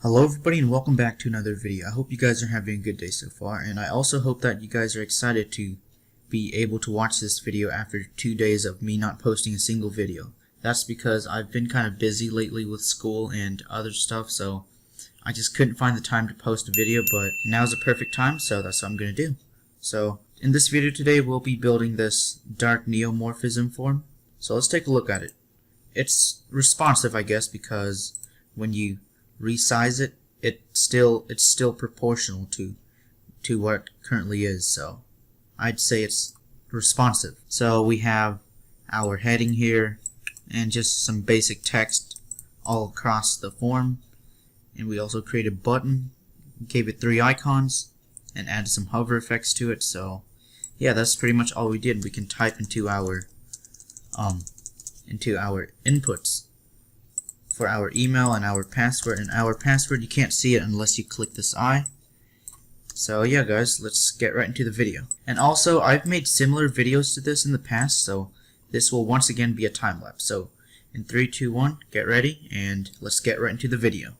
Hello everybody and welcome back to another video. I hope you guys are having a good day so far, and I also hope that you guys are excited to be able to watch this video after 2 days of me not posting a single video. That's because I've been kind of busy lately with school and other stuff, so I just couldn't find the time to post a video, but now's the perfect time, so that's what I'm going to do. So in this video today we'll be building this dark neomorphism form, so let's take a look at it. It's responsive, I guess, because when you resize it, it's still proportional to what it currently is, so I'd say it's responsive. So we have our heading here and just some basic text all across the form, and we also created a button, gave it 3 icons, and added some hover effects to it. So yeah, that's pretty much all we did. We can type into our inputs for our email and our password. And our password, you can't see it unless you click this eye. So yeah guys, let's get right into the video. And also, I've made similar videos to this in the past, so this will once again be a time lapse. So in 3, 2, 1, get ready and let's get right into the video.